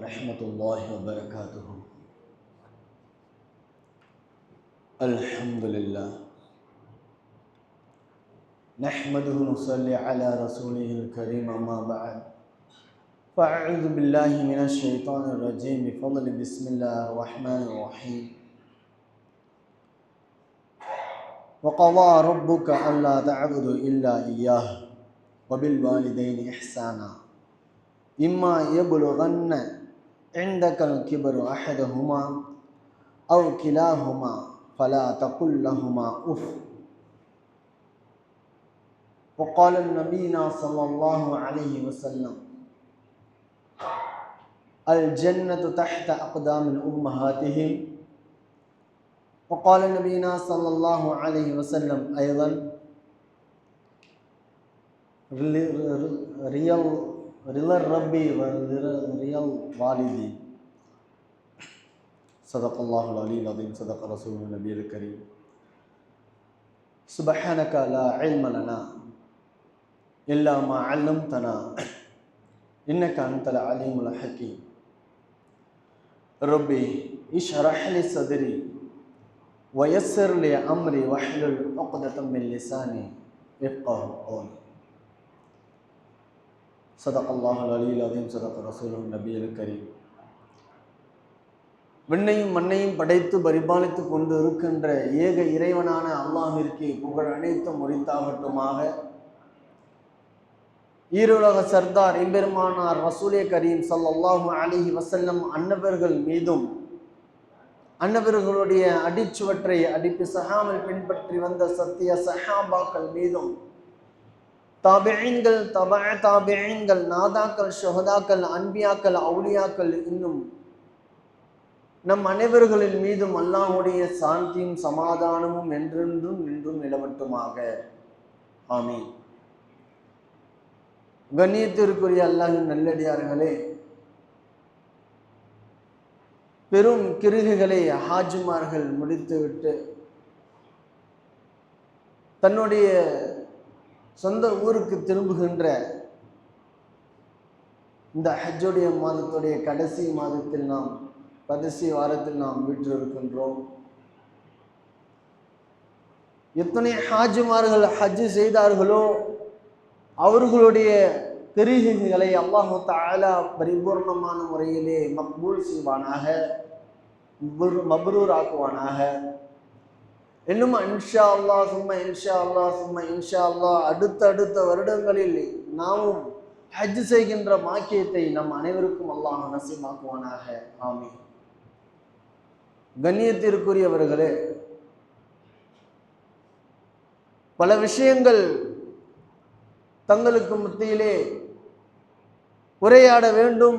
ورحمة الله وبركاته. الحمد لله نحمده ونصلي على رسوله الكريم، أما بعد فأعوذ بالله من الشيطان الرجيم بفضل بسم الله الرحمن الرحيم. وقضى ربك ألا تعبدوا إلا إياه وبالوالدين إحسانا إما يبلغن عندك الكبر أحدهما أو كلاهما فلا تقل لهما أف. وقال النبي صلى الله عليه وسلم الجنة تحت أقدام أمهاتهم. وقال نبينا صلى الله عليه وسلم أيضا رضا ربي ورضا والدي. صدق الله العلي العظيم، صدق رسول النبي الكريم. سبحانك لا علم لنا إلا ما علمتنا إنك أنت العليم الحكيم. ربي اشرح لي صدري ويسر لي أمري واحلل عقدة من لساني يفقهوا قولي. صدق الله العلي العظيم، صدق رسوله النبي الكريم. விண்ணையும் மண்ணையும் படைத்து பரிபாலித்து கொண்டு இருக்கின்ற ஏக இறைவனான அல்லாஹ்விற்கு புகழ் அனைத்தும் உரித்தாகட்டுமாக. ஈருலக சர்தார் எம்பெருமானார் ரசூலே கரீம் ஸல்லல்லாஹு அலைஹி வஸல்லம் அன்னவர்கள் மீதும் அன்னவர்களுடைய அடிச்சுவற்றை அடிப்பிசகாமல் பின்பற்றி வந்த சத்திய சஹாபாக்கள் மீதும் தாபிஈன்கள், தாபிஈன்கள், நாதாக்கள், ஷுஹதாக்கள், அன்பியாக்கள், அவுலியாக்கள், இன்னும் நம் அனைவர்களின் மீதும் அல்லாஹ்வுடைய சாந்தியும் சமாதானமும் என்றென்றும் நின்றும் நிலவட்டுமாக. ஆமீன். கண்ணியத்திற்குரிய அல்லாஹ்வின் நல்லடியார்களே, பெரும் கிருகைகளை ஹாஜிமார்கள் முடித்துவிட்டு தன்னுடைய சொந்த ஊருக்கு திரும்புகின்ற இந்த ஹஜ்ஜுடைய மாதத்துடைய கடைசி மாதத்தில் கடைசி வாரத்தில் நாம் வீற்றிருக்கின்றோம். எத்தனை ஹாஜிமார்கள் ஹஜ்ஜு செய்தார்களோ அவர்களுடைய கிருகைகளை அல்லாஹு தஆலா பரிபூர்ணமான முறையிலே மக்பூல் செய்வானாக, மப்ரூர் ஆக்குவானாக. இன்னும் இன்ஷா அல்லாஹ் சும்மா இன்ஷா அல்லாஹ் சும்மா இன்ஷா அல்லாஹ் அடுத்த வருடங்களில் நாமும் ஹஜ் செய்கின்ற மாக்கியத்தை நம் அனைவருக்கும் அல்லாஹ் நசீபாக்குவானாக. ஆமீன். கண்ணியத்திற்குரியவர்களே, பல விஷயங்கள் தங்களுக்கு மத்தியிலே உரையாட வேண்டும்,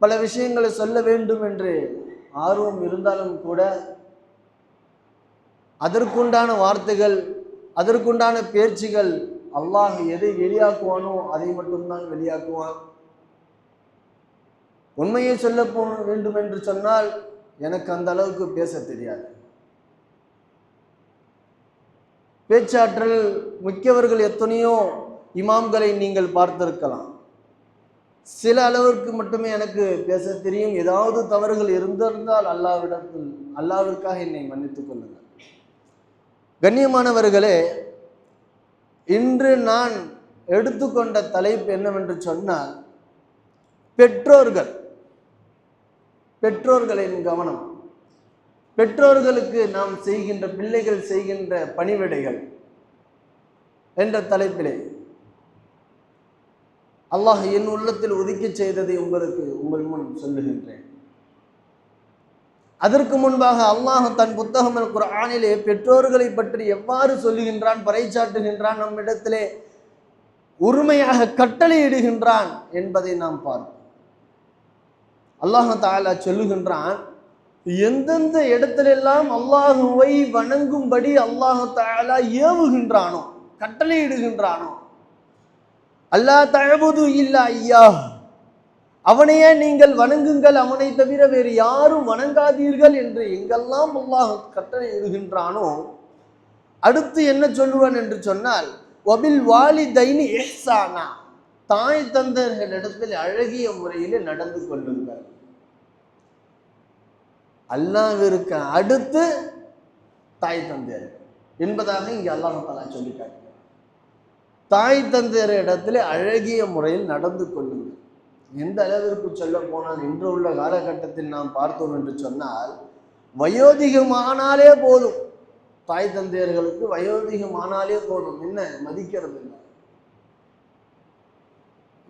பல விஷயங்களை சொல்ல வேண்டும் என்று ஆர்வம் இருந்தாலும் கூட அதற்குண்டான வார்த்தைகள், அதற்குண்டான பேச்சுகள் அல்லாஹ் எதை வெளியாக்குவானோ அதை மட்டும்தான் வெளியாக்குவான். உண்மையை சொல்ல வேண்டும் என்று சொன்னால் எனக்கு அந்த அளவுக்கு பேச தெரியாது. பேச்சாற்றல் மிக்கவர்கள் எத்தனையோ இமாம்களை நீங்கள் பார்த்திருக்கலாம். சில அளவிற்கு மட்டுமே எனக்கு பேச தெரியும். ஏதாவது தவறுகள் இருந்திருந்தால் அல்லாஹ்விற்காக என்னை மன்னித்துக் கொள்ளுங்கள். கண்ணியமானவர்களே, இன்று நான் எடுத்துக்கொண்ட தலைப்பு என்னவென்று சொன்னால் பெற்றோர்களின் கவனம். பெற்றோர்களுக்கு நாம் செய்கின்ற, பிள்ளைகள் செய்கின்ற பணிவிடைகள் என்ற தலைப்பிலே அல்லாஹ் என் உள்ளத்தில் ஒதுக்கி செய்ததை உங்கள் முன் சொல்லுகின்றேன். அதற்கு முன்பாக அல்லாஹ் தன் புத்தகம் அல் குர்ஆனிலே பெற்றோர்களை பற்றி எவ்வாறு சொல்லுகின்றான், பறைசாட்டுகின்றான், நம்மிடத்திலே உரிமையாக கட்டளையிடுகின்றான் என்பதை நாம் பார்ப்போம். அல்லாஹ் தஆலா சொல்லுகின்றான், எந்தெந்த இடத்திலெல்லாம் அல்லாஹுவை வணங்கும்படி அல்லாஹ் தஆலா ஏவுகின்றானோ, கட்டளையிடுகின்றானோ, அல்லா தஅபுது இல்லா இய்யாஹ், அவனையே நீங்கள் வணங்குங்கள், அவனை தவிர வேறு யாரும் வணங்காதீர்கள் என்று எங்கெல்லாம் அல்லாஹ் கட்டளையிடுகின்றானோ, அடுத்து என்ன சொல்லுவான் என்று சொன்னால் வபில் வாலிதைனி இஹ்சானா, தாய் தந்தையர்களிடத்தில் அழகிய முறையிலே நடந்து கொள்ளுங்கள். அல்லாஹ்விற்கு அடுத்து தாய் தந்தையர் என்பதாக இங்கே அல்லாஹ் தஆலா சொல்லி காட்டுகிறார். தாய் தந்தையர் இடத்துல அழகிய முறையில் நடந்து கொள்ளுங்கள். எந்த அளவிற்கு சொல்ல போனால் இன்று உள்ள காலகட்டத்தில் நாம் பார்த்தோம் என்று சொன்னால், வயோதிகமானாலே போதும், தாய் தந்தையர்களுக்கு வயோதிகமானாலே போதும், என்ன மதிக்கிறது இல்லை.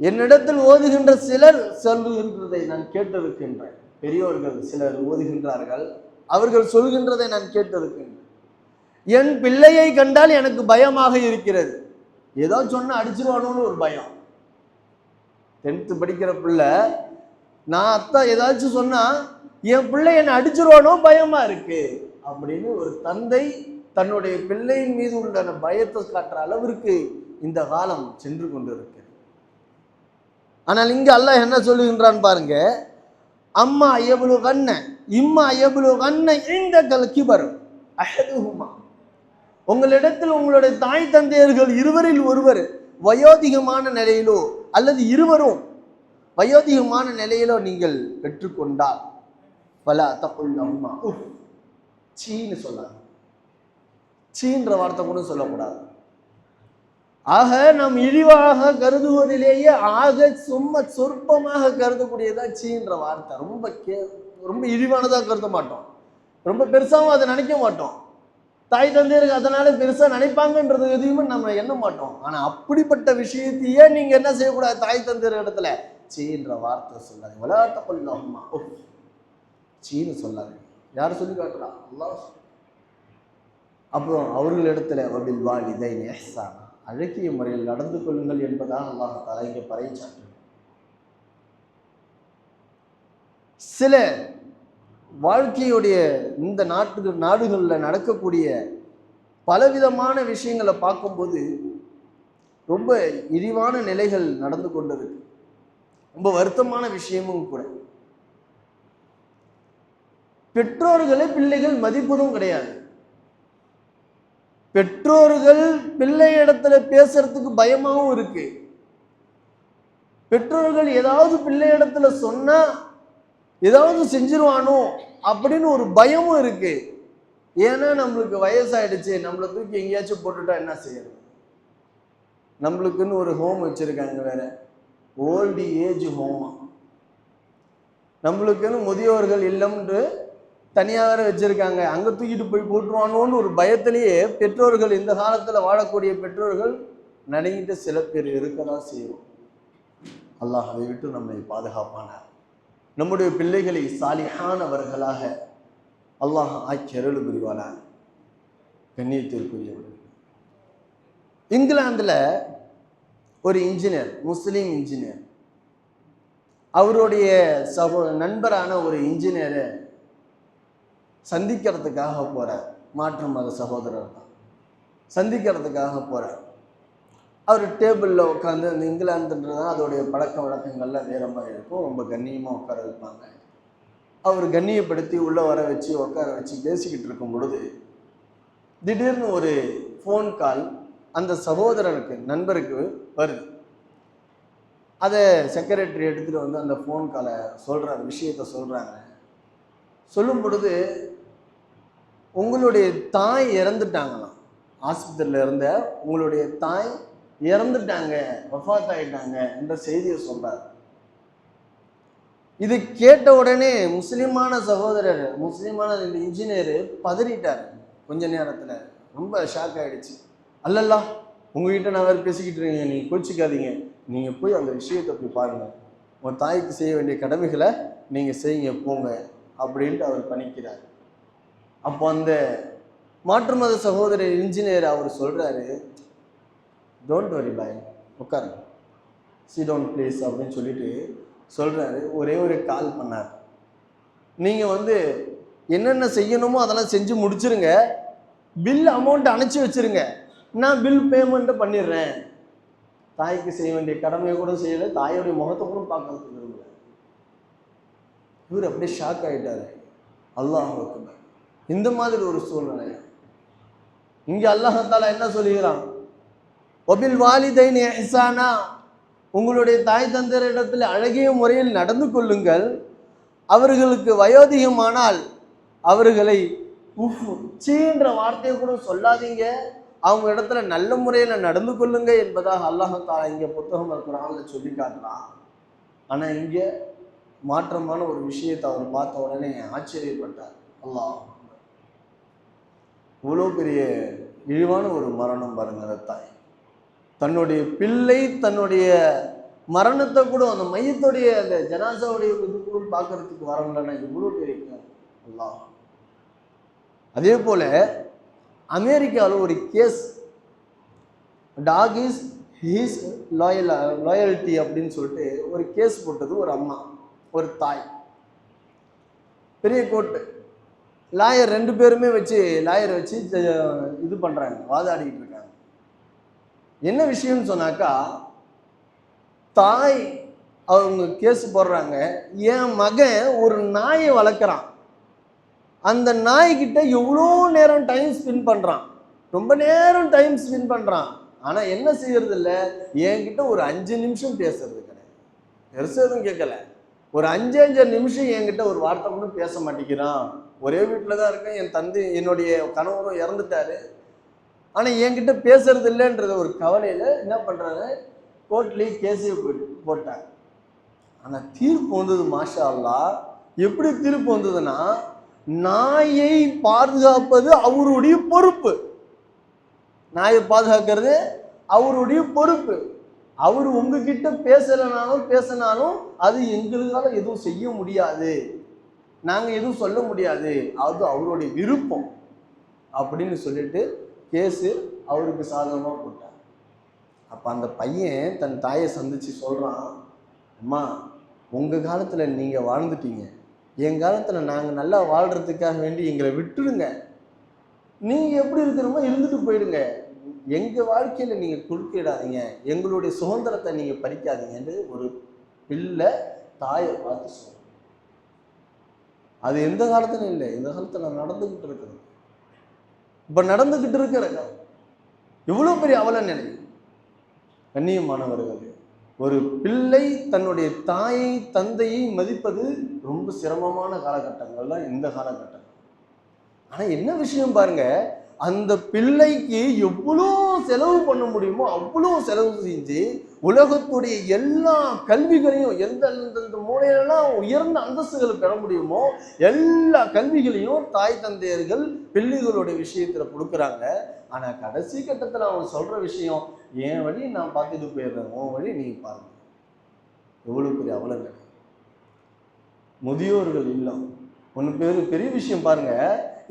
என்னிடத்தில் ஓதுகின்ற சிலர் சொல்லுகின்றதை நான் கேட்டிருக்கின்றேன். பெரியோர்கள் சிலர் ஓதுகின்றார்கள், அவர்கள் சொல்கின்றதை நான் கேட்டிருக்கின்றேன். என் பிள்ளையை கண்டால் எனக்கு பயமாக இருக்கிறது. ஏதோ சொன்ன அடிச்சிருவானோன்னு ஒரு பயம். 10th படிக்கிற பிள்ளை, நான் அத்தா ஏதாச்சும் சொன்னா என் பிள்ளை என்னை அடிச்சிருவானோ பயமா இருக்கு அப்படின்னு ஒரு தந்தை தன்னுடைய பிள்ளையின் மீது உள்ள பயத்தை காட்டுற அளவிற்கு இந்த காலம் சென்று கொண்டிருக்கிறது. ஆனால் இங்க அல்லாஹ் என்ன சொல்லுகின்றான் பாருங்க, அம்மா ஐயபுலு கண்ண இம்மா ஐயபுலு கண்ண இந்த கல்கிபர் அஹதுஹுமா, உங்களிடத்தில் உங்களுடைய தாய் தந்தையர்கள் இருவரில் ஒருவர் வயோதிகமான நிலையிலோ அல்லது இருவரும் வயோதிகமான நிலையிலோ நீங்கள் பெற்றுக்கொண்டால் பல தப்புல்லம்மா சீன்னு சொல்லாது. சீன்ற வார்த்தை கூட சொல்லக்கூடாது. ஆக நாம் இழிவாக கருதுவதிலேயே ஆக சும்மா சொற்பமாக கருதக்கூடியதான் சீன்ற வார்த்தை. ரொம்ப இழிவானதாக கருத மாட்டோம், ரொம்ப பெருசாகவும் அதை நினைக்க மாட்டோம். தாய் தந்தையருக்கு அதனால பெருசா நினைப்பாங்கன்றது எதுவுமே நம்ம எண்ண மாட்டோம். ஆனா அப்படிப்பட்ட விஷயத்தையே நீங்க என்ன செய்யக்கூடாது, தாய் தந்தையர் இடத்துல சீன்ற வார்த்தை சொல்லாது. விளையாட்ட கொள்ளம்மா சீன்னு சொல்லாது. யார் சொல்லி காட்டுறா? அல்லாஹ். அப்புறம் அவர்களிடத்துல வபில் வாலிதைன் இஹ்சானா, அழகிய முறையில் நடந்து கொள்ளுங்கள் என்பதாக அல்லாஹ் தஆலா இங்கே பறைச்சாட்டு. சில வாழ்க்கையுடைய இந்த நாடுகளில் நடக்கக்கூடிய பலவிதமான விஷயங்களை பார்க்கும்போது ரொம்ப இழிவான நிலைகள் நடந்து கொண்டிருக்கு. ரொம்ப வருத்தமான விஷயமும் கூட. பெற்றோர்களை பிள்ளைகள் மதிப்பதும் கிடையாது. பெற்றோர்கள் பிள்ளை இடத்துல பேசுறதுக்கு பயமாகவும் இருக்கு. பெற்றோர்கள் ஏதாவது பிள்ளை இடத்துல சொன்னா ஏதாவது செஞ்சிருவானோ அப்படின்னு ஒரு பயமும் இருக்கு. ஏன்னா நம்மளுக்கு வயசாயிடுச்சு, நம்மளை தூக்கி எங்கேயாச்சும் போட்டுட்டா என்ன செய்யறது? நம்மளுக்குன்னு ஒரு ஹோம் வச்சிருக்காங்க, வேற ஓல்டு ஏஜ் ஹோமா. நம்மளுக்குன்னு முதியோர்கள் இல்லம்ன்று தனியாக வேற வச்சிருக்காங்க, அங்க தூக்கிட்டு போய் போட்டுருவானோன்னு ஒரு பயத்திலேயே பெற்றோர்கள், இந்த காலத்துல வாழக்கூடிய பெற்றோர்கள் நடுங்கிட்டு சில பேர் இருக்கதான் செய்வோம். அல்லாஹ் அதை விட்டு நம்மை பாதுகாப்பானார். நம்முடைய பிள்ளைகளை சாலிஹானவர்களாக அல்லாஹ் ஆக்கி அருள் புரிவானார். கண்ணியத்திற்குரியவர்கள், இங்கிலாந்துல ஒரு இன்ஜினியர், முஸ்லீம் இன்ஜினியர், அவருடைய நண்பரான ஒரு இன்ஜினியரை சந்திக்கிறதுக்காக போறார். மாற்று மத சகோதரர் தான். சந்திக்கிறதுக்காக போறார். அவர் டேபிளில் உட்காந்து, அந்த இங்கிலாந்துன்றது அதோடைய பழக்க வழக்கங்கள்லாம் வேற மாதிரி இருக்கும். ரொம்ப கண்ணியமாக உட்கார வைப்பாங்க. அவர் கண்ணியப்படுத்தி உள்ளே வர வச்சு உட்கார வச்சு பேசிக்கிட்டு இருக்கும் பொழுது திடீர்னு ஒரு ஃபோன் கால் அந்த சகோதரருக்கு, நண்பருக்கு வருது. அதை செக்ரட்டரி எடுத்துகிட்டு வந்து அந்த ஃபோன் காலை சொல்கிறாங்க, விஷயத்த சொல்கிறாங்க. சொல்லும் பொழுது உங்களுடைய தாய் இறந்துட்டாங்களாம், ஆஸ்பத்திரியில் இருந்த உங்களுடைய தாய் இறந்துட்டாங்க, வஃபாத் ஆயிட்டாங்க என்ற செய்தியை சொல்றார். இது கேட்ட உடனே முஸ்லிமான சகோதரர், முஸ்லிமான இந்த இன்ஜினியர் பதறிட்டார். கொஞ்ச நேரத்துல ரொம்ப ஷாக் ஆயிடுச்சு. அல்லல்லா, உங்ககிட்ட நான் வேற பேசிக்கிட்டு இருக்கீங்க, நீங்க கோச்சிக்காதீங்க, நீங்க போய் அந்த விஷயத்தை போய் பாருங்க, உங்க தாய்க்கு செய்ய வேண்டிய கடமைகளை நீங்க செய்யுங்க போங்க அப்படின்ட்டு அவர் பணிக்கிறார். அப்போ அந்த மாற்று மத சகோதரர் இன்ஜினியர் அவர் சொல்றாரு, டோன்ட் வரி பாய், உட்காருங்க, சி டவுன் ப்ளீஸ் அப்படின்னு சொல்லிட்டு சொல்றாரு. ஒரே ஒரு கால் பண்ணார். நீங்க என்னென்ன செய்யணுமோ அதெல்லாம் செஞ்சு முடிச்சிருங்க, பில் அமௌண்ட் அனுப்பிச்சி வச்சிருங்க, நான் பில் பேமெண்ட்டை பண்ணிடுறேன். தாய்க்கு செய்ய வேண்டிய கடமையை கூட செய்யலை, தாயோடைய முகத்தை கூட பார்க்கறதுக்கு விரும்பல. இவர் அப்படியே ஷாக் ஆகிட்டாரு. அல்லாஹ் அக்பர். இந்த மாதிரி ஒரு சூழ்நிலை இங்கே அல்லாஹ் தஆலா என்ன சொல்லுகிறான்? வபில் வாலிதைனி இஹ்சானா, உங்களுடைய தாய் தந்தையரிடத்தில் அழகிய முறையில் நடந்து கொள்ளுங்கள். அவர்களுக்கு வயோதிகமானால் அவர்களை சீன்ற வார்த்தையை கூட சொல்லாதீங்க, அவங்க இடத்துல நல்ல முறையில நடந்து கொள்ளுங்க என்பதாக அல்லாஹ் தஆலா இங்க புத்தகம் குர்ஆன்ல சொல்லி காட்டுறான். ஆனா இங்க மாற்றமான ஒரு விஷயத்தை அவர் பார்த்த உடனே ஆச்சரியப்பட்டார். அல்லாஹ், இவ்வளோ பெரிய இழிவான ஒரு மரணம் பாருங்க. அந்த தாய் தன்னுடைய பிள்ளை தன்னுடைய மரணத்தை கூட அந்த மையத்துடைய அந்த ஜனாசாவுடைய இது கூட பார்க்கறதுக்கு வரலன்னா இவ்வளோ பெரிய அல்லாஹ். அதே போல அமெரிக்காவில் ஒரு case, dog is his loyalty அப்படின்னு சொல்லிட்டு ஒரு கேஸ் போட்டது ஒரு அம்மா, ஒரு தாய். பெரிய கோர்ட்டு லாயர் 2 பேருமே வச்சு லாயரை வச்சு இது பண்ணுறாங்க, வாதாடிக்கிட்டு இருக்காங்க. என்ன விஷயம்னு சொன்னாக்கா, தாய் அவங்க கேஸ் போடுறாங்க, என் மகன் ஒரு நாயை வளர்க்குறான், அந்த நாய்கிட்ட எவ்வளோ நேரம் டைம் ஸ்பெண்ட் பண்ணுறான், ரொம்ப நேரம் டைம் ஸ்பெண்ட் பண்ணுறான். ஆனால் என்ன செய்யறது இல்லை, என்கிட்ட ஒரு 5 நிமிஷம் பேசுறது கிடையாது, பெருசாக எதுவும் கேட்கல, ஒரு 5 நிமிஷம் என்கிட்ட ஒரு வார்த்தை கூட பேச மாட்டேங்கிறான். ஒரே வீட்டில் தான் இருக்கேன், என் தந்தை என்னுடைய கணவரும் இறந்துட்டாரு, ஆனால் என்கிட்ட பேசுறது இல்லைன்றது ஒரு கவலையில் என்ன பண்ணுறாங்க, கோர்ட்லேயே கேஸே போட்டாங்க. ஆனால் தீர்ப்பு வந்தது மாஷா அல்லாஹ். எப்படி தீர்ப்பு வந்ததுன்னா, நாயை பாதுகாப்பது அவருடைய பொறுப்பு, நாயை பாதுகாக்கிறது அவருடைய பொறுப்பு. அவர் உங்ககிட்ட பேசினாலும் அது எங்களுக்கால எதுவும் செய்ய முடியாது, நாங்கள் எதுவும் சொல்ல முடியாது, அது அவருடைய விருப்பம் அப்படின்னு சொல்லிட்டு கேஸு அவருக்கு சாதகமாக போட்டார். அப்போ அந்த பையன் தன் தாயை சந்தித்து சொல்கிறான், அம்மா உங்கள் காலத்தில் நீங்கள் வாழ்ந்துட்டீங்க, என் காலத்தில் நாங்கள் நல்லா வாழ்கிறதுக்காக வேண்டி எங்களை விட்டுடுங்க, நீங்கள் எப்படி இருக்கிறோமோ இருந்துட்டு போயிடுங்க, எங்கள் வாழ்க்கையில் நீங்கள் குறுக்கிடாதீங்க, எங்களுடைய சுதந்திரத்தை நீங்கள் பறிக்காதீங்கன்னு ஒரு பிள்ளை தாயை பார்த்து சொல்லுங்க. அது எந்த காலத்துலையும் இல்லை, இந்த காலத்தில் நடந்துக்கிட்டு இருக்கிறது, இப்போ நடந்துக்கிட்டு இருக்கிறது. எவ்வளோ பெரிய அவல நிலை. கண்ணியமானவர்கள், ஒரு பிள்ளை தன்னுடைய தாயை தந்தையை மதிப்பது ரொம்ப சிரமமான காலகட்டங்கள் தான் இந்த காலகட்டம். ஆனால் என்ன விஷயம் பாருங்க, அந்த பிள்ளைக்கு எவ்வளோ செலவு பண்ண முடியுமோ அவ்வளோ செலவு செஞ்சு உலகத்துடைய எல்லா கல்விகளையும் எந்தெந்த மூலையிலலாம் உயர்ந்த அந்தஸ்துகளை பெற முடியுமோ எல்லா கல்விகளையும் தாய் தந்தையர்கள் பிள்ளைகளுடைய விஷயத்தில் கொடுக்குறாங்க. ஆனால் கடைசி கட்டத்தில் அவங்க சொல்கிற விஷயம், என் வழி நான் பார்த்துட்டு போயிடுறேன், உன் வழி நீ பாருங்க. எவ்வளோ பெரிய அவலங்கள். முதியோர்கள் இல்லம் ஒன்று பெரிய விஷயம் பாருங்க.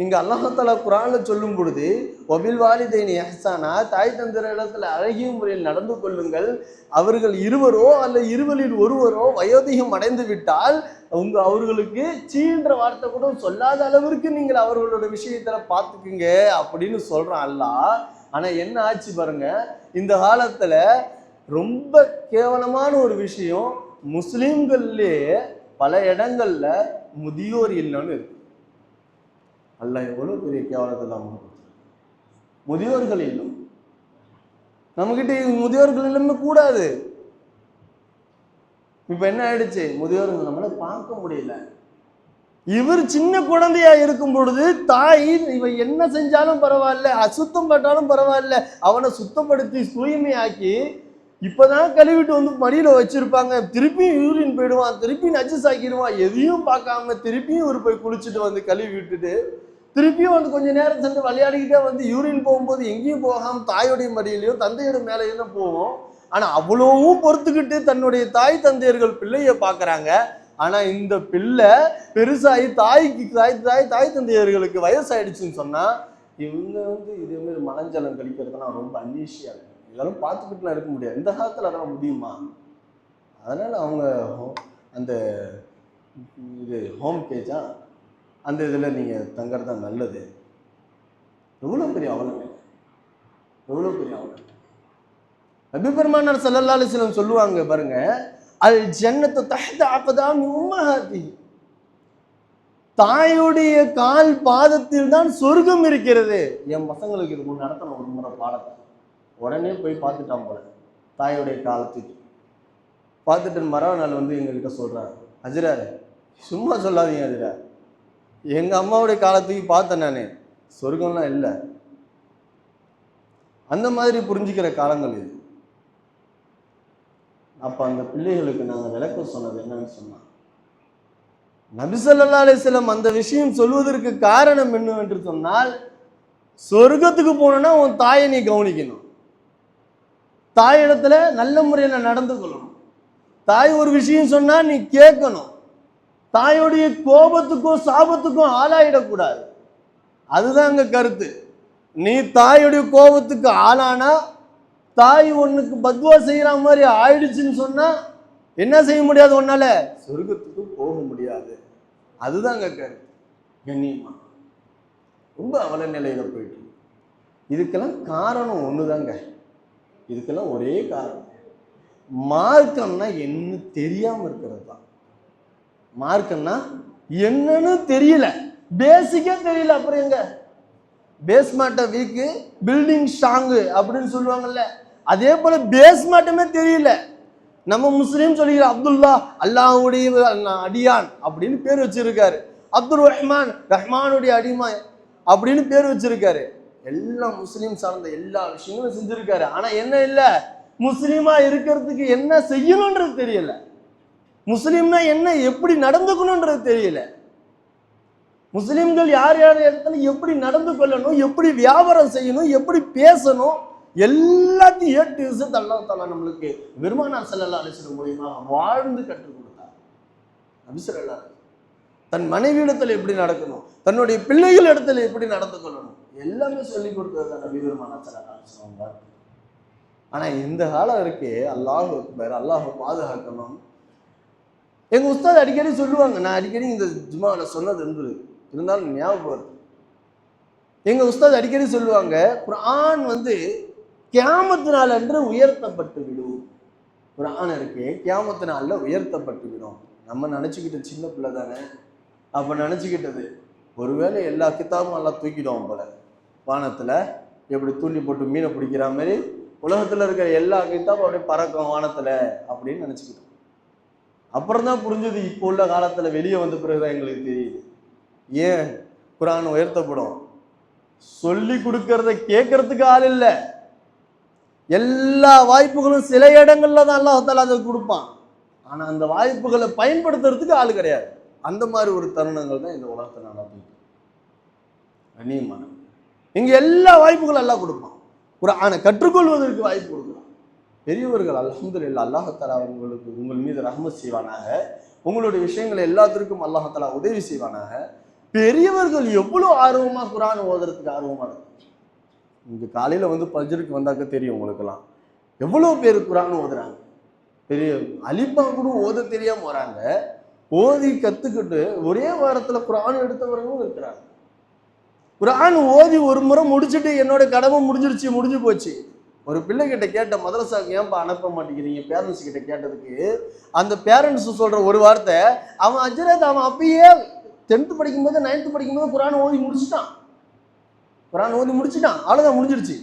இங்கே அல்லாஹ் தஆலா குர்ஆன்ல சொல்லும் பொழுது, வபில் வாலிதைனி இஹ்சானா, தாய் தந்தையர் இடத்துல அழகிய முறையில் நடந்து கொள்ளுங்கள், அவர்கள் இருவரோ அல்ல இருவரில் ஒருவரோ வயோதிகம் அடைந்து விட்டால் அவர்களுக்கு சீன்ற வார்த்தை கூட சொல்லாத அளவிற்கு நீங்கள் அவர்களோட விஷயத்துல பார்த்துக்குங்க அப்படின்னு சொல்றான் அல்லாஹ். ஆனால் என்ன ஆச்சு பாருங்க, இந்த காலத்துல ரொம்ப கேவலமான ஒரு விஷயம், முஸ்லீம்கள்லே பல இடங்கள்ல முதியோர் இல்லைன்னு இருக்கு. அல்லாஹ் எவ்வளோ பெரிய கேவலத்தை தான் முதியோர்கள் இல்லம். நம்மகிட்ட முதியோர்கள் இல்லமே கூடாது. இப்ப என்ன ஆயிடுச்சு, முதியோர்கள் நம்மளை பார்க்க முடியல. இவர் சின்ன குழந்தையா இருக்கும் பொழுது தாய் இவன் என்ன செஞ்சாலும் பரவாயில்ல, அசுத்தம் பட்டாலும் பரவாயில்ல, அவனை சுத்தப்படுத்தி தூய்மையாக்கி இப்பதான் கழுவிட்டு வந்து மடியில வச்சிருப்பாங்க. திருப்பியும் யூரின் போயிடுவான், திருப்பியும் நஜஸ் ஆக்கிடுவான், எதையும் பார்க்காம திருப்பியும் இவர் போய் குளிச்சுட்டு வந்து கழுவி விட்டுட்டு திருப்பியும் வந்து கொஞ்சம் நேரம் சென்று விளையாடிக்கிட்டே வந்து யூரின் போகும்போது எங்கேயும் போகாம தாயோடைய மடியிலையும் தந்தையோட மேலேயும் தான் போவோம். ஆனா அவ்வளவும் பொறுத்துக்கிட்டு தன்னுடைய தாய் தந்தையர்கள் பிள்ளைய பார்க்கறாங்க. ஆனா இந்த பிள்ளை பெருசாகி தாய் தந்தையர்களுக்கு வயசாயிடுச்சுன்னு சொன்னா இவங்க வந்து இதே மாதிரி மலஞ்சலம் கழிக்கிறதுனா ரொம்ப அன்ஈஸியா இருக்கு. இதெல்லாம் பார்த்துக்கிட்டுலாம் இருக்க முடியாது. இந்த காலத்துல அதெல்லாம் முடியுமா? அதனால அவங்க அந்த இது ஹோம் கேஜா அந்த இதில் நீங்கள் தங்குறது தான் நல்லது. எவ்வளோ பெரிய அவலம், எவ்வளோ பெரிய அவலம். நபி பெருமானார் ஸல்லல்லாஹு அலைஹி வஸல்லம் சொல்லுவாங்க பாருங்க, அல் ஜன்னத்து தஹ்த அக்தாமி உம்மஹாத்தி, தாயுடைய கால் பாதத்தில் தான் சொர்க்கம் இருக்கிறது. என் பசங்களுக்கு இது முன் நடத்தின ஒரு முறை பாடத்தை உடனே போய் பார்த்துட்டான் போல, தாயுடைய காலத்துக்கு பார்த்துட்டு மறுநாள் வந்து எங்ககிட்ட சொல்கிறார், ஹஜ்ரா சும்மா சொல்லாதீங்க ஹஜ்ரா, எங்க அம்மாவுடைய காலத்துக்கு பார்த்தேன் நான், சொர்க்கம்லாம் இல்லை. அந்த மாதிரி புரிஞ்சுக்கிற காலங்கள் இது. அப்ப அந்த பிள்ளைகளுக்கு நாங்கள் விளக்கம் சொன்னது என்னன்னு சொன்னா, நபி ஸல்லல்லாஹு அலைஹி வஸல்லம் அந்த விஷயம் சொல்வதற்கு காரணம் என்னவென்று சொன்னால், சொர்க்கத்துக்கு போனோம்னா உன் தாயை நீ கவனிக்கணும், தாயிடத்துல நல்ல முறையில் நடந்து கொள்ளணும், தாய் ஒரு விஷயம் சொன்னா நீ கேட்கணும், தாயோடைய கோபத்துக்கும் சாபத்துக்கும் ஆளாயிடக்கூடாது. அதுதான் அங்க கருத்து. நீ தாயுடைய கோபத்துக்கு ஆளானா, தாய் ஒன்னுக்கு பத்வா செய்யற மாதிரி ஆயிடுச்சுன்னு சொன்னா என்ன செய்ய முடியாது, ஒன்னால சொர்க்கத்துக்கு போக முடியாது. அதுதான் அங்க கருத்து. கண்ணியமா ரொம்ப அவல நிலையில போயிட்டு, இதுக்கெல்லாம் காரணம் ஒண்ணுதாங்க. இதுக்கெல்லாம் ஒரே காரணம், மார்க்கம்னா என்ன தெரியாம இருக்கிறது தான். மார்க்கம்னா என்னன்னு தெரியல, பேசிக்கா தெரியல. அப்புறம் எங்க பேஸ்மெண்ட்டை வீக்கு பில்டிங் ஸ்ட்ராங்கு அப்படின்னு சொல்லுவாங்கல்ல, அதே போல பேஸ்மெண்ட்டுமே தெரியல. நம்ம முஸ்லீம் சொல்லிக்கிற அப்துல்லா அல்லாஹ்வுடைய அடியான் அப்படின்னு பேர் வச்சிருக்காரு, அப்துல் ரஹ்மான் ரஹ்மானுடைய அடிமை அப்படின்னு பேர் வச்சிருக்காரு. எல்லாம் முஸ்லீம் சார்ந்த எல்லா விஷயங்களும் செஞ்சிருக்காரு. ஆனா என்ன இல்ல, முஸ்லீமா இருக்கிறதுக்கு என்ன செய்யணும்ன்றது தெரியல, முஸ்லீம்னா என்ன எப்படி நடந்துக்கணும்ன்றது தெரியல, முஸ்லிம்கள் யார் யார் இடத்துல எப்படி நடந்து கொள்ளணும், எப்படி வியாபாரம் செய்யணும், எப்படி பேசணும், எல்லாத்தையும் ஏட்டு அல்லாஹ் தஆலா நம்மளுக்கு பெருமானார் ஸல்லல்லாஹு அலைஹி வஸல்லம் மூலமா வாழ்ந்து கற்றுக் கொடுத்தார். நபி ஸல்லல்லாஹு அலைஹி தன் மனைவியிடத்துல எப்படி நடக்கணும், தன்னுடைய பிள்ளைகள் இடத்துல எப்படி நடந்து கொள்ளணும், எல்லாமே சொல்லி கொடுத்தது நபி பெருமானார் ஸல்லல்லாஹு அலைஹி வஸல்லம். ஆனா இந்த காலம் இருக்கே, அல்லாஹ் அக்பர், அல்லாஹ் பாதுகாக்கணும். எங்க உஸ்தாத் அடிக்கடி சொல்லுவாங்க, நான் அடிக்கடி இந்த ஜும்மாவில் சொன்னது இருந்தது, இருந்தாலும் ஞாபகம் வருது. எங்க உஸ்தாத் அடிக்கடி சொல்லுவாங்க, குர்ஆன் கியாமத்து நாள் அன்று உயர்த்தப்பட்டு விடும். குர்ஆன் இருக்கு, கியாமத்து நாள்ல உயர்த்தப்பட்டு விடும். நம்ம நினைச்சுக்கிட்ட சின்ன பிள்ளை தானே, அப்ப நினைச்சுக்கிட்டது ஒருவேளை எல்லா கிதாபும் எல்லாம் தூக்கிடுவோம் போல, வானத்துல எப்படி தூண்டி போட்டு மீனை பிடிக்கிற மாதிரி உலகத்துல இருக்கிற எல்லா கிதாபும் அப்படியே பறக்கும் வானத்துல அப்படின்னு நினைச்சுக்கிட்டோம். அப்புறம் தான் புரிஞ்சது, இப்போ உள்ள காலத்துல வெளியே வந்த பிறகுதான் எங்களுக்கு தெரியுது ஏன் குர்ஆன் உயர்த்தப்படும். சொல்லி கொடுக்கறத கேட்கறதுக்கு ஆள் இல்லை, எல்லா வாய்ப்புகளும் சில இடங்கள்ல தான் அல்லாஹ் தஆலா அதை கொடுப்பான். ஆனா அந்த வாய்ப்புகளை பயன்படுத்துறதுக்கு ஆள் கிடையாது. அந்த மாதிரி ஒரு தருணங்கள் தான் இந்த உலகத்தை நடக்கும். கண்ணியமான இங்க எல்லா வாய்ப்புகளும் எல்லாம் கொடுப்பான். குர்ஆனை கற்றுக்கொள்வதற்கு வாய்ப்பு கொடுக்குறான். பெரியவர்கள் அல்ஹம்துலில்லாஹ், அல்லாஹ் தஆலா உங்களுக்கு உங்கள் மீது ரஹ்மத் செய்வானாக, உங்களுடைய விஷயங்களை எல்லாத்திற்கும் அல்லாஹ் தஆலா உதவி செய்வானாக. பெரியவர்கள் எவ்வளவு ஆர்வமா குர்ஆன் ஓதுறதுக்கு ஆர்வமா இருக்கு. இங்க காலையில பஜ்ருக்கு வந்தாக்க தெரியும் உங்களுக்கெல்லாம் எவ்வளவு பேர் குர்ஆன் ஓதுறாங்க. பெரிய அலிப்பா கூட ஓத தெரியாம வராங்க, ஓதி கத்துக்கிட்டு ஒரே வாரத்துல குர்ஆன் எடுத்தவர்களும் இருக்கிறாங்க. குர்ஆன் ஓதி ஒரு முறை முடிச்சுட்டு என்னோட கடமை முடிஞ்சு போச்சு. ஒரு பிள்ளை கிட்ட கேட்ட, மதரசாவுக்கு ஏன்பா அனுப்ப மாட்டேங்கிறீங்க, பேரண்ட்ஸ் கிட்ட கேட்டதுக்கு அந்த பேரண்ட்ஸ் சொல்ற ஒரு வார்த்தை, அவன் அஜரத் அவன் அப்பயே 10th படிக்கும்போது 9th படிக்கும்போது குர்ஆன் ஓதி முடிச்சுட்டான், குர்ஆன் ஓதி முடிச்சுட்டான், அவ்வளவுதான் முடிஞ்சிருச்சு.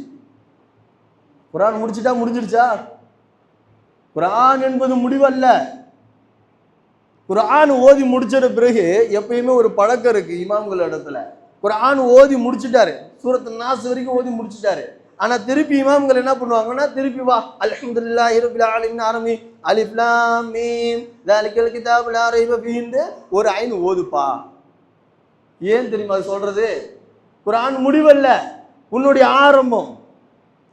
குர்ஆன் முடிஞ்சிருச்சா? குர்ஆன் என்பது முடிவல்ல. குர்ஆன் ஓதி முடிச்சிட பிறகு எப்பயுமே ஒரு பழக்கம் இருக்கு இமாம்கள் இடத்துல, குர்ஆன் ஓதி முடிச்சுட்டாரு, சூரத்து நாஸ் வரைக்கும் ஓதி முடிச்சுட்டாரு. ஆனா திருப்பி இமாம்கள் என்ன பண்ணுவாங்கன்னா, திருப்பி வா அல்ஹம்துலில்லாஹி ரப்பில் ஆலமீன் ஆரம்பி அலிஃப் லாம் மீம் ஸாலிகல் கிதாபு லா ரைப ஃபீஹி ஒரு ஐன் ஓதுப்பா. ஏன் தெரியுமா அது சொல்றது? குர்ஆன் முடிவல்ல, உன்னுடைய ஆரம்பம்.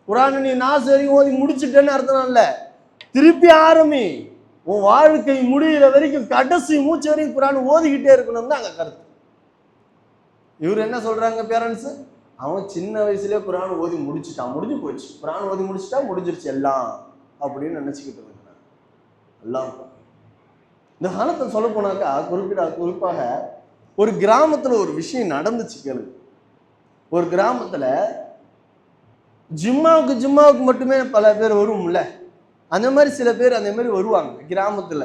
குர்ஆன் நீ நாஸ் வரைக்கும் ஓதி முடிச்சுட்டேன்னு அர்த்தம் இல்ல, திருப்பி ஆரம்பி. உன் வாழ்க்கை முடிகிற வரைக்கும் கடைசி மூச்சு வரைக்கும் குர்ஆன் ஓதிக்கிட்டே இருக்கணும் தான் அங்க கருத்து. இவர் என்ன சொல்றாங்க பேரண்ட்ஸ், அவன் சின்ன வயசுலயே குர்ஆன் ஓதி முடிச்சுட்டான், முடிஞ்சு போச்சு, குர்ஆன் ஓதி முடிச்சுட்டா முடிஞ்சிருச்சு எல்லாம் அப்படின்னு நினைச்சுக்கிட்டு இருக்கிறாங்க. எல்லாம் இந்த காலத்தை சொல்ல போனாக்கா குறிப்பாக ஒரு கிராமத்துல ஒரு விஷயம் நடந்துச்சு கேளு. ஒரு கிராமத்துல ஜும்மாவுக்கு மட்டுமே பல பேர் வரும்ல, அந்த மாதிரி சில பேர் அந்த மாதிரி வருவாங்க கிராமத்துல.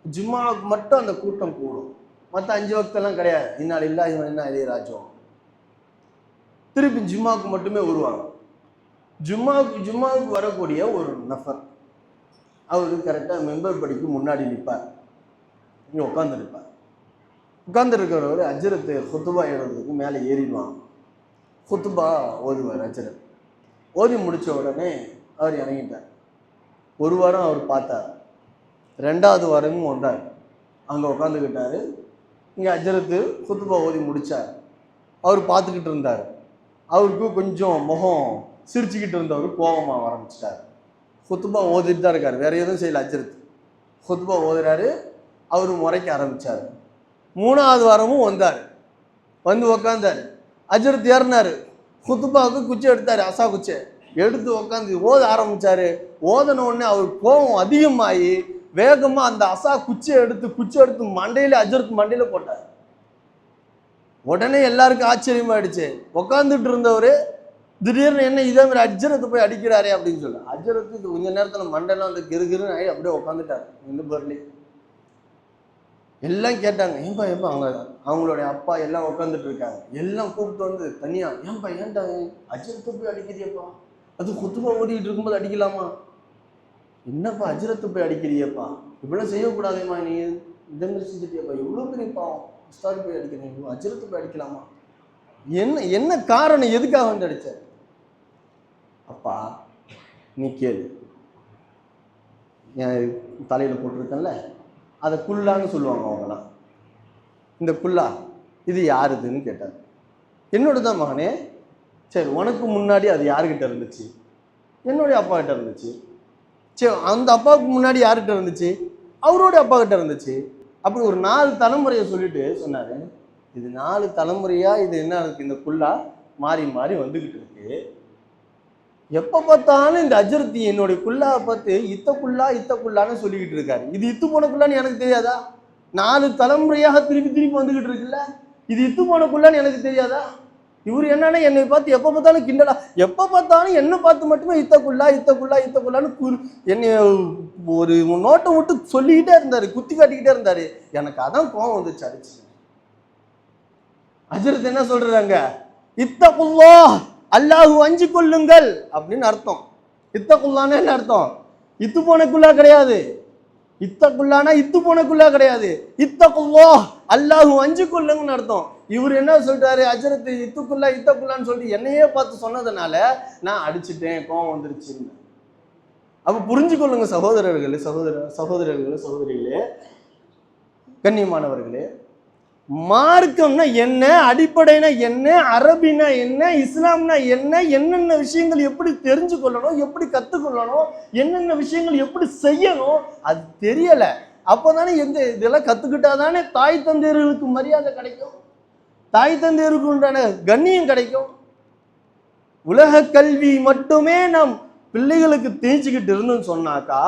ஜும்மாவுக்கு மட்டும் அந்த கூட்டம் கூடும், மற்ற 5 வக்தெல்லாம் கிடையாது. இன்னா லில்லாஹி வ இன்னா இலைஹி ராஜிஊன். திருப்பி ஜும்மாவுக்கு மட்டுமே வருவாங்க. ஜும்மாவுக்கு வரக்கூடிய ஒரு நபர், அவரு கரெக்டாக மெம்பர் படிக்கு முன்னாடி நிற்பார், இங்கே உட்காந்துருப்பார். உட்கார்ந்துருக்கிறவர் அஜரத்து குத்துபா எழுதுறதுக்கு மேலே ஏறிடுவாங்க. குத்துபா ஓதுவார் அஜரத். ஓதி முடித்த உடனே அவர் இறங்கிட்டார். ஒரு வாரம் அவர் பார்த்தார். 2வது வாரமும் வந்தார். அங்கே உட்காந்துக்கிட்டாரு. இங்கே அஜரத்து குத்துபா ஓதி முடித்தார். அவர் பார்த்துக்கிட்டு இருந்தார். அவருக்கு கொஞ்சம் முகம் சிரிச்சுக்கிட்டு இருந்தவர் கோபமாக ஆரம்பிச்சிட்டார். குத்துபா ஓதிட்டு தான் இருக்கார், வேற எதுவும் செய்யல. அஜரத்து குத்துபா ஓதுறாரு. அவர் முறைக்க ஆரம்பித்தார். 3வது வாரமும் வந்தார். வந்து உக்காந்தார். அஜரத் ஏறினார். குத்துபாவுக்கு குச்சி எடுத்தார், அசா குச்சை எடுத்து உக்காந்து ஓத ஆரம்பித்தார். ஓதன உடனே அவர் கோபம் அதிகமாகி வேகமாக அந்த அசா குச்சி எடுத்து மண்டையில் அஜரத் மண்டையில் போட்டார். உடனே எல்லாருக்கும் ஆச்சரியமாயிடுச்சு. உக்காந்துட்டு இருந்தவர் திடீர்னு என்ன இதே மாதிரி அஜரத்தை போய் அடிக்கிறாரே அப்படின்னு சொல்லி அஜரத்து கொஞ்ச நேரத்தில் மண்டையெல்லாம் வந்து கிருகிருன்னு ஆகி அப்படியே உட்காந்துட்டார். இந்த பொருளே எல்லாம் கேட்டாங்க, ஏன்பா அவங்களுடைய அப்பா எல்லாம் உட்காந்துட்டு இருக்காங்க. எல்லாம் கூப்பிட்டு வந்து தனியா, ஏன்டா அஜரத்தை போய் அடிக்கிறியப்பா, அது குத்துபா ஓடிக்கிட்டு இருக்கும்போது அடிக்கலாமா? என்னப்பா அஜரத்தை போய் அடிக்கிறியப்பா, இப்படிலாம் செய்யக்கூடாதேம்மா, நீ இந்த மாதிரி செஞ்சுட்டியப்பா, எவ்வளோ பெரிய பாவம், உஸ்தாது போய் அடிக்கிறீங்க, அஜரத்தை போய் அடிக்கலாமா? என்ன காரணம், எதுக்காக வந்து அடிச்ச? அப்பா நீ கேளு, என் தலையில் போட்டிருக்கேன்ல அதை குல்லான்னு சொல்லுவாங்க அவங்களாம். இந்த குல்லா இது யாருதுன்னு கேட்டார். என்னோட தான் மகனே. சரி, உனக்கு முன்னாடி அது யாருக்கிட்ட இருந்துச்சு? என்னுடைய அப்பா கிட்ட இருந்துச்சு. சரி, அந்த அப்பாவுக்கு முன்னாடி யார்கிட்ட இருந்துச்சு? அவருடைய அப்பா கிட்ட இருந்துச்சு. அப்படி ஒரு 4 தலைமுறையை சொல்லிட்டு சொன்னார், இது 4 தலைமுறையாக இது என்ன இருக்கு, இந்த குல்லா மாறி மாறி வந்துக்கிட்டு இருக்கு. எப்போ பார்த்தாலும் இந்த அஜரத்தி என்னுடைய குல்லாவை பார்த்து இத்த குல்லான்னு சொல்லிக்கிட்டு இருக்காரு. இது இத்து போன குல்லான்னு எனக்கு தெரியாதா? 4 தலைமுறையாக திருப்பி வந்துக்கிட்டு இருக்குல்ல, இது இத்து போன குல்லான்னு எனக்கு தெரியாதா? இவர் என்னன்னா என்னை பார்த்து எப்போ பார்த்தாலும் கிண்டலா, எப்போ பார்த்தாலும் என்னை பார்த்து மட்டுமே இத்த குல்லான்னு என்னை ஒரு நோட்டை விட்டு சொல்லிக்கிட்டே இருந்தார், குத்தி காட்டிக்கிட்டே இருந்தார். எனக்கு அதான் கோவம் வந்துச்சு, அடிச்சு. அஜரத் என்ன சொல்றாங்க, இத்தகுல்லாஹ், அல்லாஹு அஞ்சு கொள்ளுங்கள் அப்படின்னு அர்த்தம். இத்தகுல்லான்னு என்ன அர்த்தம்? இத்து போனக்குள்ளா கிடையாது. இத்தகுல்லானா இத்து போனக்குள்ளா கிடையாது. இத்தகுல்லாஹ், அல்லாஹு அஞ்சு கொள்ளுங்கன்னு அர்த்தம். இவர் என்ன சொல்றாரு, அஜரத்து இத்தகுல்லான்னு சொல்லிட்டு என்னையே பார்த்து சொன்னதுனால நான் அடிச்சுட்டேன், கோவம் வந்துருச்சுன்னு. அப்ப புரிஞ்சுக்கொள்ளுங்க சகோதரர்களே, சகோதரிகளே, கண்ணியமானவர்களே, மார்க்கம்னா என்ன, அடிப்படைனா என்ன, அரபினா என்ன, இஸ்லாம்னா என்ன, என்னென்ன விஷயங்கள் எப்படி தெரிஞ்சு கொள்ளணும், எப்படி கற்றுக்கொள்ளணும், என்னென்ன விஷயங்கள் எப்படி செய்யணும், அது தெரியலை. அப்போதானே இதெல்லாம் கற்றுக்கிட்டாதானே தாய் தந்தையர்களுக்கு மரியாதை கிடைக்கும், தாய் தந்தையருக்கு உண்டான கண்ணியம் கிடைக்கும். உலக கல்வி மட்டுமே நாம் பிள்ளைகளுக்கு தேய்ச்சிக்கிட்டு இருந்தோம்னு சொன்னாக்கா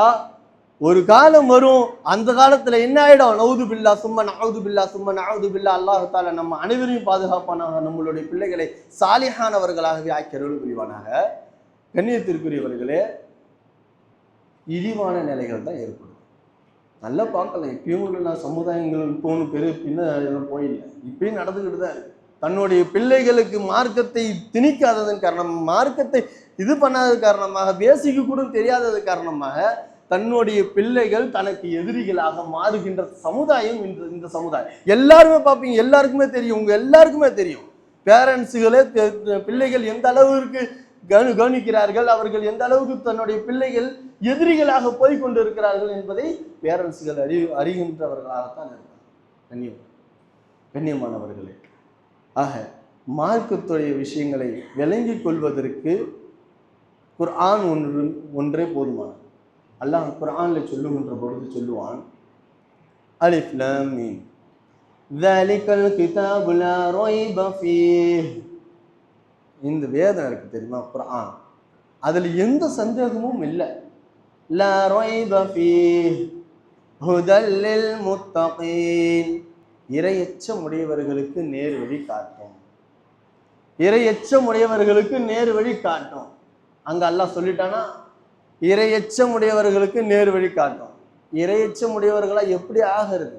ஒரு காலம் வரும், அந்த காலத்துல என்ன ஆயிடும், நவுது பில்லா சும்மா நவுது பில்லா, அல்லாஹ் தாலா நம்ம அனைவரையும் பாதுகாப்பானாக, நம்மளுடைய பிள்ளைகளை சாலிஹானவர்களாகவே ஆக்கியருள் புரிவானாக. கண்ணியத்திற்குரியவர்களே, இழிவான நிலைகள் தான் ஏற்படும். நல்லா பார்க்கலாம், இப்பயும் உள்ள சமுதாயங்கள் இப்போன்னு பெரிய பின்ன போயில்லை, இப்பயும் நடந்துக்கிட்டு தான் இருக்கு. தன்னுடைய பிள்ளைகளுக்கு மார்க்கத்தை திணிக்காததன் காரணமாக, மார்க்கத்தை இது பண்ணாதது காரணமாக, பேசிக்கு கூட தெரியாதது காரணமாக தன்னுடைய பிள்ளைகள் தனக்கு எதிரிகளாக மாறுகின்ற சமுதாயம் இந்த சமுதாயம். எல்லாருமே பார்ப்பீங்க, எல்லாருக்குமே தெரியும், உங்க எல்லாருக்குமே தெரியும். பேரண்ட்ஸுகளே பிள்ளைகள் எந்த அளவுக்கு கவனிக்கிறார்கள், அவர்கள் எந்த அளவுக்கு தன்னுடைய பிள்ளைகள் எதிரிகளாக போய்கொண்டு இருக்கிறார்கள் என்பதை பேரண்ட்ஸுகள் அறிகின்றவர்களாகத்தான் இருக்காங்க. கண்ணியமானவர்களே, ஆக மார்க்கத்துடைய விஷயங்களை விளங்கிக் கொள்வதற்கு குர்ஆன் ஒன்றே போதுமானது. அல்லாஹ் குர்ஆன்ல சொல்லுகின்ற பொழுது சொல்லுவான், அலிஃப் லாம் மீம் ذَلِكَ الْكِتَابُ لَا رَيْبَ فِيهِ. இந்த வேதம் இருக்கு தெரியுமா, குர்ஆன், அதில் எந்த சந்தேகமும் இல்லை. லா ரைப ஃபீஹ் ஹுதல் லில் முத்தகீன், இறையச்சம் உடையவர்களுக்கு நேர் வழி காட்டும், இறையச்சம் உடையவர்களுக்கு நேர் வழி காட்டும். அங்க அல்லாஹ் சொல்லிட்டானா, இறையச்சம் உடையவர்களுக்கு நேர் வழி காட்டும். இறையச்சம் உடையவர்களா எப்படி ஆகிறது,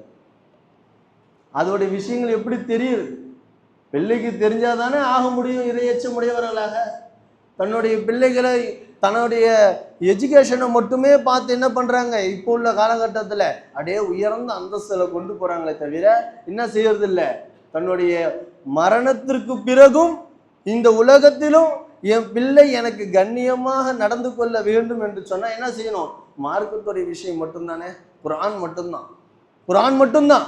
அதோடைய விஷயங்கள் எப்படி தெரியுது? பிள்ளைக்கு தெரிஞ்சாதானே ஆக முடியும் இறையச்சம் உடையவர்களாக. தன்னுடைய பிள்ளைகளை தன்னுடைய எஜுகேஷனை மட்டுமே பார்த்து என்ன பண்றாங்க, இப்போ உள்ள காலகட்டத்தில் அப்படியே உயர்ந்த அந்தஸ்துல கொண்டு போறாங்களே தவிர என்ன செய்யறது இல்லை, தன்னுடைய மரணத்திற்கு பிறகும் இந்த உலகத்திலும் என் பிள்ளை எனக்கு கண்ணியமாக நடந்து கொள்ள வேண்டும் என்று சொன்னா என்ன செய்யணும், மார்க்கத்துடைய விஷயம் மட்டும்தானே, குர்ஆன் மட்டும்தான், குர்ஆன் மட்டும்தான்.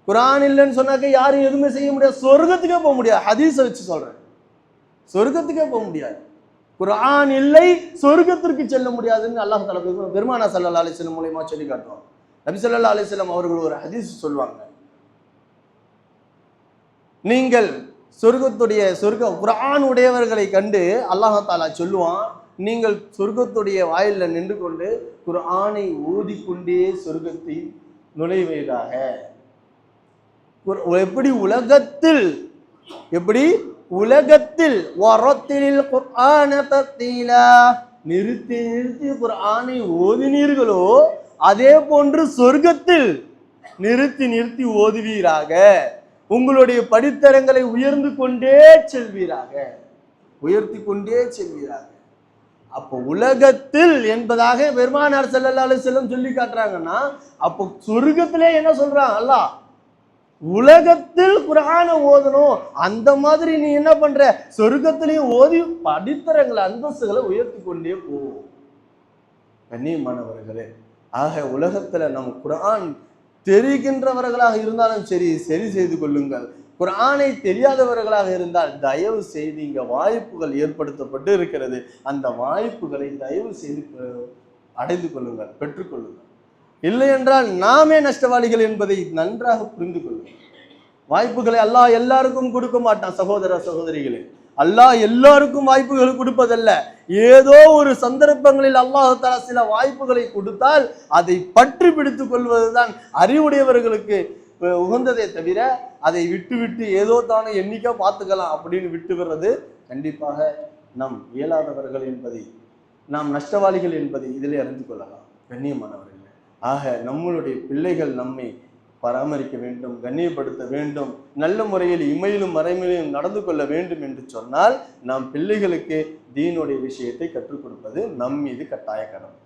குர்ஆன் இல்லைன்னு சொன்னாக்க யாரும் எதுவுமே செய்ய முடியாது, சொர்க்கத்துக்கே போக முடியாது. ஹதீஸை வச்சு சொல்றேன், சொர்க்கத்துக்கே போக முடியாது. குர்ஆன் இல்லை சொர்க்கத்திற்கு செல்ல முடியாதுன்னு அல்லாஹ் தஆலா பெருமானா ஸல்லல்லாஹு அலைஹி வஸல்லம் மூலமா சொல்லி காட்டுவாங்க. நபி ஸல்லல்லாஹு அலைஹி வஸல்லம் அவர்கள் ஒரு ஹதீஸ் சொல்லுவாங்க, நீங்கள் சொர்க்க குர்ஆன் உடையவர்களை கண்டு அல்லாஹ் தஆலா சொல்லுவான், நீங்கள் சொர்க்கத்துடைய வாயில நின்று கொண்டு குர்ஆனை ஓதிக்கொண்டே சொர்க்கத்தை நுழைவீராக. எப்படி உலகத்தில் வரத்திலில் குர்ஆன தர்தீலா, நிறுத்தி நிறுத்தி குர்ஆனை ஓதினீர்களோ அதே போன்று சொர்க்கத்தில் நிறுத்தி நிறுத்தி ஓதுவீராக, உங்களுடைய படித்தரங்களை உயர்ந்து கொண்டே செல்வீராக, உயர்த்தி கொண்டே செல்வீராக. அப்போ உலகத்தில் என்பதாக பெருமானார் ஸல்லல்லாஹு அலைஹி வஸல்லம் சொல்லி காட்டுறாங்கன்னா, அப்போ சொர்க்கத்திலே என்ன சொல்றான் அல்லாஹ், உலகத்தில் குர்ஆனை ஓதணும். அந்த மாதிரி நீ என்ன பண்ற, சொர்க்கத்திலையும் ஓதி படித்தரங்களை அந்தஸ்துகளை உயர்த்தி கொண்டே போ. கண்ணியமானவர்களே, ஆக உலகத்துல நம் குர்ஆன் தெரிகின்றவர்களாக இருந்தாலும் சரி செய்து கொள்ளுங்கள். குர்ஆனை தெரியாதவர்களாக இருந்தால் தயவு செய்து இங்க வாய்ப்புகள் ஏற்படுத்தப்பட்டு இருக்கிறது, அந்த வாய்ப்புகளை தயவு செய்து அடைந்து கொள்ளுங்கள், பெற்றுக்கொள்ளுங்கள். இல்லை என்றால் நாமே நஷ்டவாளிகள் என்பதை நன்றாக புரிந்து கொள்ளுங்கள். வாய்ப்புகளை அல்லாஹ் எல்லாருக்கும் கொடுக்க மாட்டான் சகோதர சகோதரிகளே. அல்லாஹ் எல்லாருக்கும் வாய்ப்புகள் கொடுப்பதல்ல, ஏதோ ஒரு சந்தர்ப்பங்களில் அல்லாஹ் தஆலா சில வாய்ப்புகளை கொடுத்தால் அதை பற்றி பிடித்துக் கொள்வதுதான் அறிவுடையவர்களுக்கு உகந்ததே தவிர அதை விட்டு ஏதோ தானே எண்ணிக்கை பார்த்துக்கலாம் அப்படின்னு விட்டு விடுறது கண்டிப்பாக நம் இயலாதவர்கள் என்பதை, நாம் நஷ்டவாளிகள் என்பதை இதிலே அறிந்து கொள்ளலாம். கண்ணியமானவர்களே, ஆக நம்மளுடைய பிள்ளைகள் நம்மை பராமரிக்க வேண்டும், கண்ணியப்படுத்த வேண்டும், நல்ல முறையில் இமையிலும் மறைமையிலும் நடந்து கொள்ள வேண்டும் என்று சொன்னால் நாம் பிள்ளைகளுக்கு தீனுடைய விஷயத்தை கற்றுக் கொடுப்பது நம் மீது கட்டாய கடமை.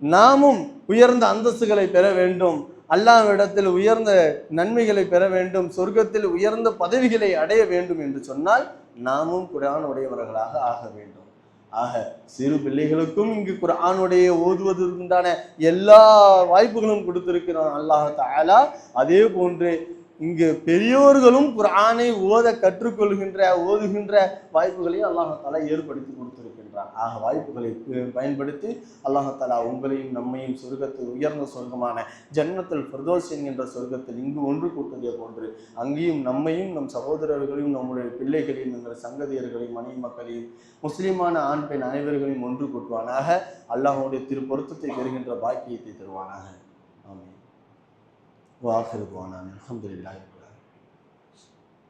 நாமும் உயர்ந்த அந்தஸ்துகளை பெற வேண்டும், அல்லாஹ்விடத்தில் உயர்ந்த நன்மைகளை பெற வேண்டும், சொர்க்கத்தில் உயர்ந்த பதவிகளை அடைய வேண்டும் என்று சொன்னால் நாமும் குர்ஆன் உடையவர்களாக ஆக வேண்டும். ஆக சிறு பிள்ளைகளுக்கும் இங்கு குர்ஆனுடைய ஓதுவதற்குண்டான எல்லா வாய்ப்புகளும் கொடுத்திருக்கிறான் அல்லாஹ் தஆலா. அதே போன்று இங்கு பெரியோர்களும் குர்ஆனை ஓதுகின்ற வாய்ப்புகளையும் அல்லாஹ் தஆலா ஏற்படுத்தி கொடுத்திருக்கின்றான். ஆக வாய்ப்புகளை பயன்படுத்தி அல்லாஹ் தஆலா உங்களையும் நம்மையும் சொர்க்கத்தில் உயர்ந்த சொர்க்கமான ஜன்னத்துல் ஃபிர்தௌஸ் என்கின்ற சொர்க்கத்தில் இங்கு ஒன்று கூட்டதே போன்று அங்கேயும் நம்மையும் நம் சகோதரர்களையும் நம்முடைய பிள்ளைகளையும் எங்கள் சங்கதியர்களையும் மனைவி மக்களையும் முஸ்லிமான ஆண் பெண் அனைவர்களையும் ஒன்று கூட்டுவானாக. அல்லாஹ்வுடைய திருப்பொருத்தத்தை பெறுகின்ற பாக்கியத்தை தருவானாக. ஆமீன். வாஹிரு துஆனா அல்ஹம்துலில்லாஹி.